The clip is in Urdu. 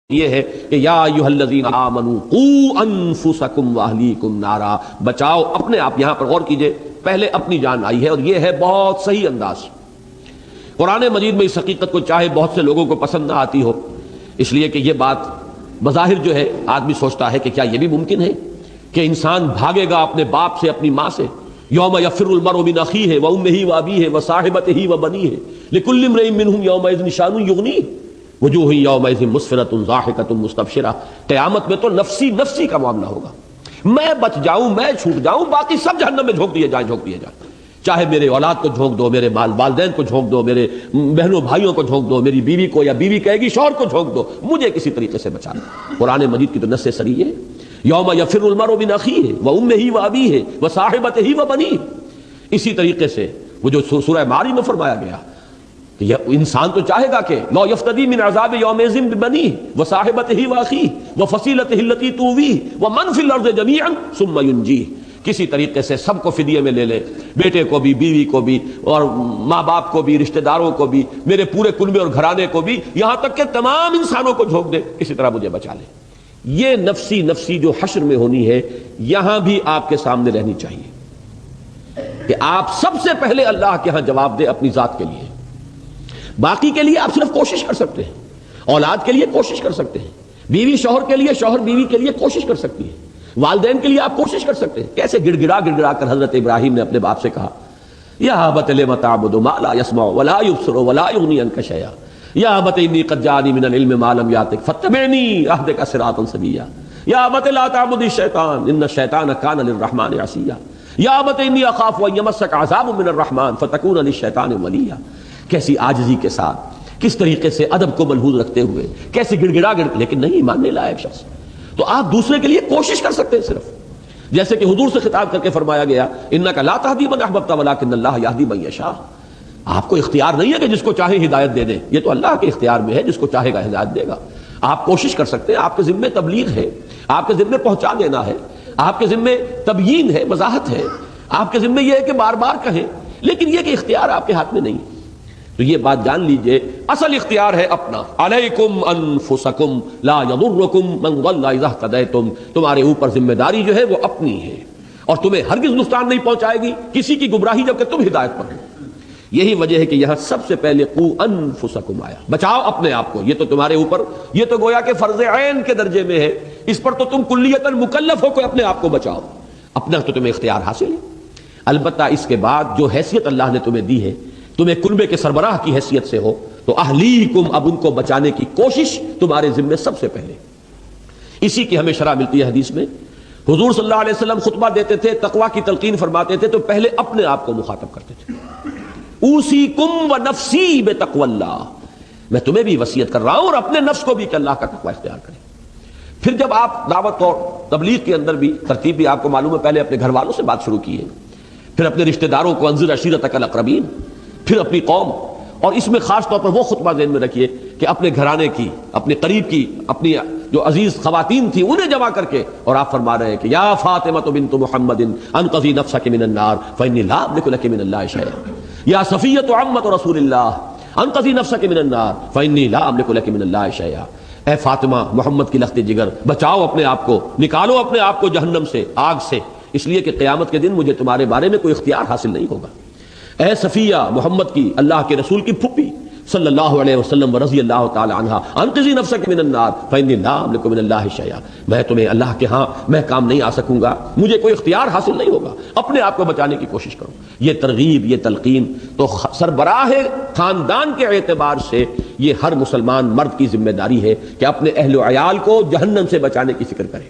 یہ ہے کہ یا ایھا الذین آمنوا قوا انفسکم واہلیکم نارا، بچاؤ اپنے آپ۔ یہاں پر غور کیجئے، پہلے اپنی جان آئی ہے، اور یہ ہے بہت صحیح انداز۔ قرآن مجید میں اس حقیقت کو چاہے بہت سے لوگوں کو پسند نہ آتی ہو، اس لیے کہ یہ بات بظاہر جو ہے آدمی سوچتا ہے کہ کیا یہ بھی ممکن ہے کہ انسان بھاگے گا اپنے باپ سے، اپنی ماں سے؟ یوم یفر المرء من اخیہ وامہ وابیہ وصاحبتہ وبنیہ لکل امرئ منہم یومئذ شأن یغنیہ وجوہ یومئذ مسفرۃ ضاحکۃ مستبشرہ۔ قیامت میں تو نفسی نفسی کا معاملہ ہوگا، میں بچ جاؤں، میں چھوٹ جاؤں، باقی سب جہنم میں جھونک دیے جائیں، جھونک دیے جائیں۔ چاہے میرے اولاد کو جھونک دو، میرے والدین کو جھونک دو، میرے بہنوں بھائیوں کو جھونک دو، میری بیوی کو، یا بیوی کہے گی شوہر کو جھونک دو، مجھے کسی طریقے سے بچا لو۔ قرآن مجید کی تو نص صریح ہے، یوم یفر المرء من اخیہ وامہ وابیہ وصاحبتہ وبنیہ۔ اسی طریقے سے وہ جو سورہ معارج میں فرمایا گیا کہ یہ انسان تو چاہے گا کہ لو یفتدی من عذاب یومئذ ببنیہ وصاحبتہ واخیہ وفصیلتہ التی تؤویہ ومن فی الارض جمیعا ثم ینجیہ۔ کسی طریقے سے سب کو فدیے میں لے لے، بیٹے کو بھی، بیوی کو بھی، اور ماں باپ کو بھی، رشتہ داروں کو بھی، میرے پورے کنبے اور گھرانے کو بھی، یہاں تک کہ تمام انسانوں کو جھونک دے، کسی طرح مجھے بچا لے۔ یہ نفسی نفسی جو حشر میں ہونی ہے، یہاں بھی آپ کے سامنے رہنی چاہیے کہ آپ سب سے پہلے اللہ کے ہاں جواب دیں اپنی ذات کے لیے۔ باقی کے لیے آپ صرف کوشش کر سکتے ہیں، اولاد کے لیے کوشش کر سکتے ہیں، بیوی شوہر کے لیے، شوہر بیوی کے لیے کوشش کر سکتی ہے، والدین کے لیے آپ کوشش کر سکتے ہیں۔ کیسے گڑ گڑا گڑ گڑا کر حضرت ابراہیم نے اپنے باپ سے کہا، یا ابت لم تعبد ما لا يسمع ولا يبصر ولا يغني عنك شيئا یا ابت انی قد جاءنی من العلم ما لم یاتک فاتبعنی اهدک صراطا سویا یا ابت لا تعبد الشیطان ان الشیطان کان للرحمن عصیا یا ابت انی اخاف ان یمسک عذاب من الرحمن فتکون للشیطان ولیا۔ کیسی عاجزی کے ساتھ، کس طریقے سے ادب کو ملحوظ رکھتے ہوئے، کیسے گڑ گڑا گڑ، لیکن نہیں ماننے لائق شخص۔ تو آپ دوسرے کے لیے کوشش کر سکتے ہیں صرف، جیسے کہ حضور سے خطاب کر کے فرمایا گیا انک لا تہدی من احببت ولکن اللہ یہدی من یشاء۔ آپ کو اختیار نہیں ہے کہ جس کو چاہے ہدایت دے دے، یہ تو اللہ کے اختیار میں ہے، جس کو چاہے گا ہدایت دے گا۔ آپ کوشش کر سکتے ہیں، آپ کے ذمے تبلیغ ہے، آپ کے ذمے پہنچا دینا ہے، آپ کے ذمے تبیین ہے، وضاحت ہے، آپ کے ذمے یہ ہے کہ بار بار کہیں، لیکن یہ کہ اختیار آپ کے ہاتھ میں نہیں۔ تو یہ بات جان لیجئے، اصل اختیار ہے اپنا۔ علیکم انفسکم لا یضرکم من ضل اذا اہتدیتم۔ تمہارے اوپر ذمہ داری جو ہے وہ اپنی ہے، اور تمہیں ہرگز نقصان نہیں پہنچائے گی کسی کی گمراہی جبکہ تم ہدایت پر ہو۔ یہی وجہ ہے کہ یہاں سب سے پہلے قو انفسکم آیا، بچاؤ اپنے آپ کو۔ یہ تو تمہارے اوپر، یہ تو گویا کہ فرض عین کے درجے میں ہے، اس پر تو تم کلیتاً مکلف ہو کہ اپنے آپ کو بچاؤ، اپنا تو تمہیں اختیار حاصل ہے۔ البتہ اس کے بعد جو حیثیت اللہ نے تمہیں دی ہے، تمہیں کنبے کے سربراہ کی حیثیت سے ہو، تو اہلیکم، اب ان کو بچانے کی کوشش تمہارے ذمے سب سے پہلے۔ اسی کی ہمیں شرح ملتی ہے حدیث میں، حضور صلی اللہ علیہ وسلم خطبہ دیتے تھے، تقویٰ کی تلقین فرماتے تھے، تو پہلے اپنے آپ کو مخاطب کرتے تھے۔ اوصیکم ونفسی بتقوی اللہ، میں تمہیں بھی وصیت کر رہا ہوں اور اپنے نفس کو بھی کہ اللہ کا تقویٰ اختیار کریں۔ پھر جب آپ دعوت اور تبلیغ کے اندر بھی ترتیب بھی آپ کو معلوم ہے، پہلے اپنے گھر والوں سے بات شروع کی ہے، پھر اپنے رشتہ داروں کو انذر عشیرتک الاقربین، پھر اپنی قوم، اور اس میں خاص طور پر وہ خطبہ ذہن میں رکھیے کہ اپنے گھرانے کی، اپنے قریب کی، اپنی جو عزیز خواتین تھیں انہیں جمع کر کے، اور آپ فرما رہے ہیں کہ یا فاطمہ بنت محمد انقذی نفسک من النار فانی لا املک لک من اللہ شیئا یا صفیۃ عمۃ رسول اللہ انقذی نفسک من النار فانی لا املک لک من اللہ شیئا۔ اے فاطمہ، محمد کی لخت جگر، بچاؤ اپنے آپ کو، نکالو اپنے آپ کو جہنم سے، آگ سے، اس لیے کہ قیامت کے دن مجھے تمہارے بارے میں کوئی اختیار حاصل نہیں ہوگا۔ اے صفیہ، محمد کی، اللہ کے رسول کی پھپھی صلی اللہ علیہ وسلم ورضی اللہ تعالی عنہا، انقذی نفسک من النار فانی لا املک من اللہ شیئا، میں تمہیں اللہ کے ہاں میں کام نہیں آ سکوں گا، مجھے کوئی اختیار حاصل نہیں ہوگا، اپنے آپ کو بچانے کی کوشش کرو۔ یہ ترغیب، یہ تلقین تو سربراہ خاندان کے اعتبار سے یہ ہر مسلمان مرد کی ذمہ داری ہے کہ اپنے اہل و عیال کو جہنم سے بچانے کی فکر کرے۔